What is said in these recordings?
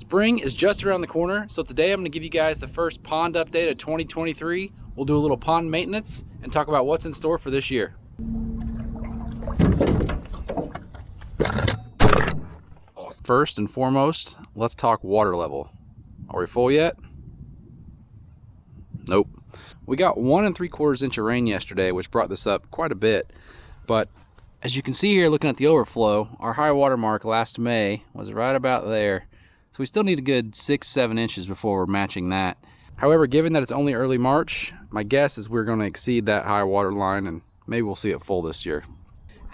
Spring is just around the corner, so today I'm going to give you guys the first pond update of 2023. We'll do a little pond maintenance and talk about what's in store for this year. First and foremost, let's talk water level. Are we full yet? Nope. We got 1 3/4 inch of rain yesterday, which brought this up quite a bit. But as you can see here, looking at the overflow, our high water mark last May was right about there. So we still need a good 6-7 inches before we're matching that. However, given that it's only early March, my guess is we're going to exceed that high water line, and maybe we'll see it full this year.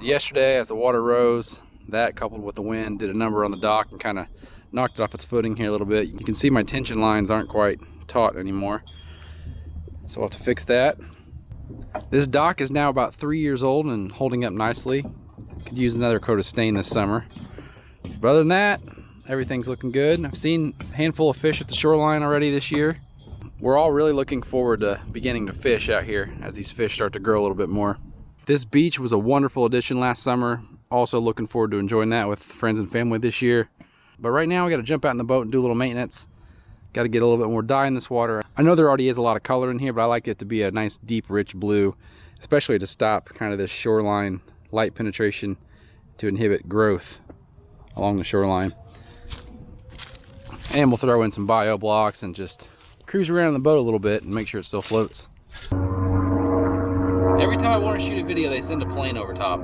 Yesterday, as the water rose, that coupled with the wind did a number on the dock and kind of knocked it off its footing here a little bit. You can see my tension lines aren't quite taut anymore, so we'll have to fix that. This dock is now about 3 years old and holding up nicely. Could use another coat of stain this summer. But other than that, everything's looking good. I've seen a handful of fish at the shoreline already this year. We're all really looking forward to beginning to fish out here as these fish start to grow a little bit more. This beach was a wonderful addition last summer. Also looking forward to enjoying that with friends and family this year. But right now we got to jump out in the boat and do a little maintenance. Got to get a little bit more dye in this water. I know there already is a lot of color in here, but I like it to be a nice deep rich blue, especially to stop kind of this shoreline light penetration to inhibit growth along the shoreline. And we'll throw in some bio blocks and just cruise around in the boat a little bit and make sure it still floats. Every time I want to shoot a video, they send a plane over top.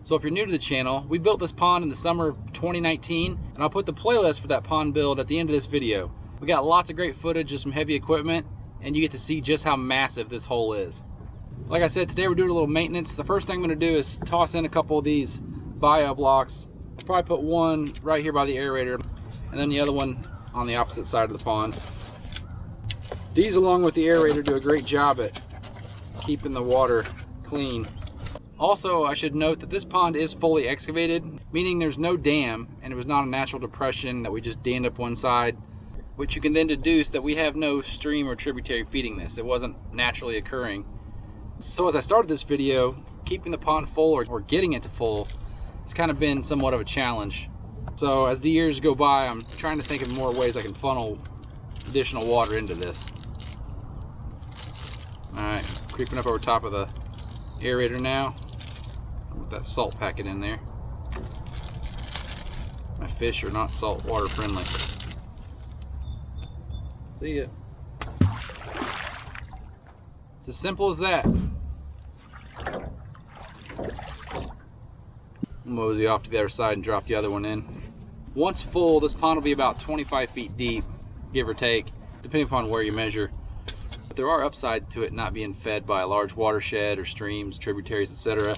So if you're new to the channel, we built this pond in the summer of 2019, and I'll put the playlist for that pond build at the end of this video. We got lots of great footage of some heavy equipment, and you get to see just how massive this hole is. Like I said, today we're doing a little maintenance. The first thing I'm going to do is toss in a couple of these bio blocks. I'll probably put one right here by the aerator, and then the other one on the opposite side of the pond. These, along with the aerator, do a great job at keeping the water clean. Also, I should note that this pond is fully excavated, meaning there's no dam, and it was not a natural depression that we just dammed up one side, which you can then deduce that we have no stream or tributary feeding this. It wasn't naturally occurring. So as I started this video, keeping the pond full or getting it to full has kind of been somewhat of a challenge. So as the years go by, I'm trying to think of more ways I can funnel additional water into this. Alright, creeping up over top of the aerator now with that salt packet in there. My fish are not salt water friendly. See ya. It's as simple as that. Mosey off to the other side and drop the other one in. Once full, this pond will be about 25 feet deep, give or take, depending upon where you measure. But there are upsides to it not being fed by a large watershed or streams, tributaries, etc.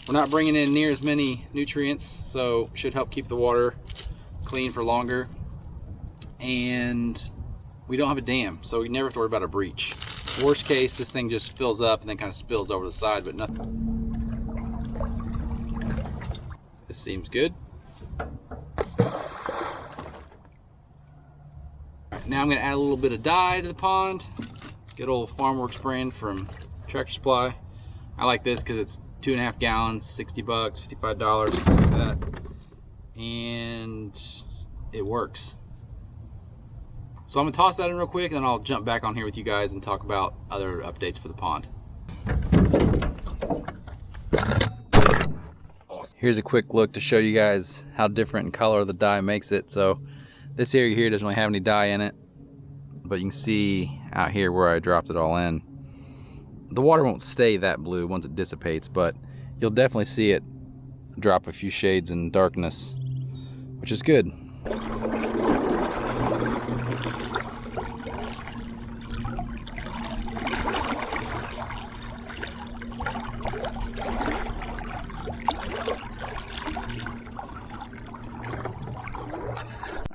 We're not bringing in near as many nutrients, so should help keep the water clean for longer. And we don't have a dam, so we never have to worry about a breach. Worst case, this thing just fills up and then kind of spills over the side, but nothing. This seems good. Right, now I'm going to add a little bit of dye to the pond. Good old Farmworks brand from Tractor Supply. I like this because it's 2.5 gallons, 60 bucks, $55, something like that. And it works. So I'm gonna toss that in real quick, and then I'll jump back on here with you guys and talk about other updates for the pond. Here's a quick look to show you guys how different in color the dye makes it. So this area here doesn't really have any dye in it, but you can see out here where I dropped it all in. The water won't stay that blue once it dissipates, but you'll definitely see it drop a few shades in darkness, which is good.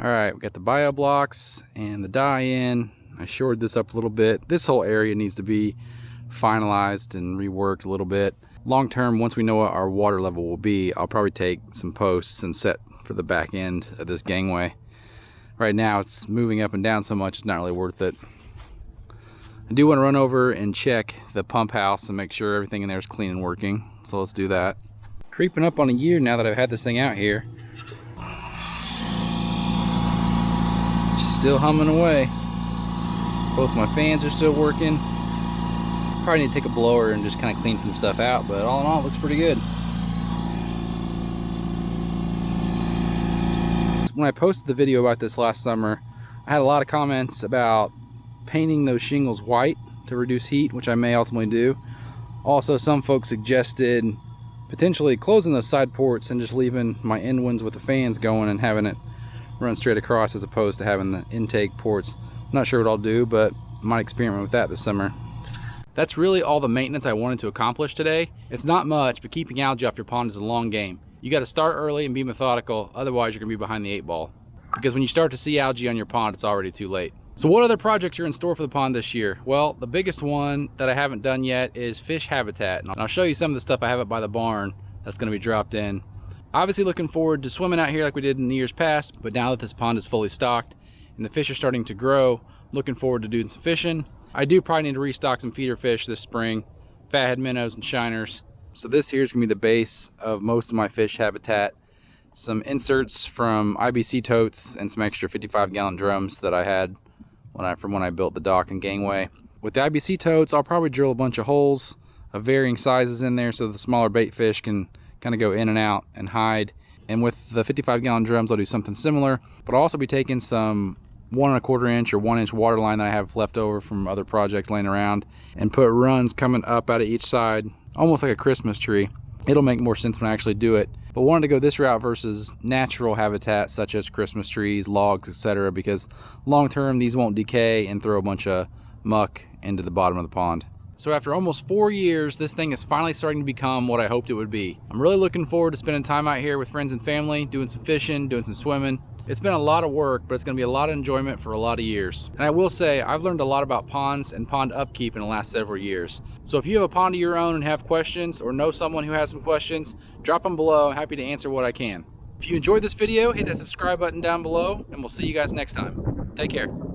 Alright, we got the bio blocks and the dye in. I shored this up a little bit. This whole area needs to be finalized and reworked a little bit. Long term, once we know what our water level will be, I'll probably take some posts and set for the back end of this gangway. Right now it's moving up and down so much it's not really worth it. I do want to run over and check the pump house and make sure everything in there is clean and working, so let's do that. Creeping up on a year now that I've had this thing out here. Still humming away. Both my fans are still working. Probably need to take a blower and just kind of clean some stuff out, but all in all, it looks pretty good. When I posted the video about this last summer, I had a lot of comments about painting those shingles white to reduce heat, which I may ultimately do. Also, some folks suggested potentially closing those side ports and just leaving my end ones with the fans going and having it run straight across as opposed to having the intake ports. I'm not sure what I'll do, but I might experiment with that this summer. That's really all the maintenance I wanted to accomplish today. It's not much, but keeping algae off your pond is a long game. You got to start early and be methodical, otherwise you're going to be behind the 8 ball. Because when you start to see algae on your pond, it's already too late. So what other projects are in store for the pond this year? Well, the biggest one that I haven't done yet is fish habitat. And I'll show you some of the stuff I have up by the barn that's going to be dropped in. Obviously looking forward to swimming out here like we did in the years past, but now that this pond is fully stocked and the fish are starting to grow, looking forward to doing some fishing. I do probably need to restock some feeder fish this spring, fathead minnows and shiners. So this here is going to be the base of most of my fish habitat. Some inserts from IBC totes and some extra 55-gallon drums that I had from when I built the dock and gangway. With the IBC totes, I'll probably drill a bunch of holes of varying sizes in there so the smaller bait fish can kind of go in and out and hide. And with the 55-gallon drums, I'll do something similar, but I'll also be taking some 1 1/4 inch or 1 inch water line that I have left over from other projects laying around and put runs coming up out of each side, almost like a Christmas tree. It'll make more sense when I actually do it, but wanted to go this route versus natural habitat such as Christmas trees, logs, etc., because long term these won't decay and throw a bunch of muck into the bottom of the pond. So after almost 4 years, this thing is finally starting to become what I hoped it would be. I'm really looking forward to spending time out here with friends and family, doing some fishing, doing some swimming. It's been a lot of work, but it's going to be a lot of enjoyment for a lot of years. And I will say, I've learned a lot about ponds and pond upkeep in the last several years. So if you have a pond of your own and have questions, or know someone who has some questions, drop them below. I'm happy to answer what I can. If you enjoyed this video, hit that subscribe button down below, and we'll see you guys next time. Take care.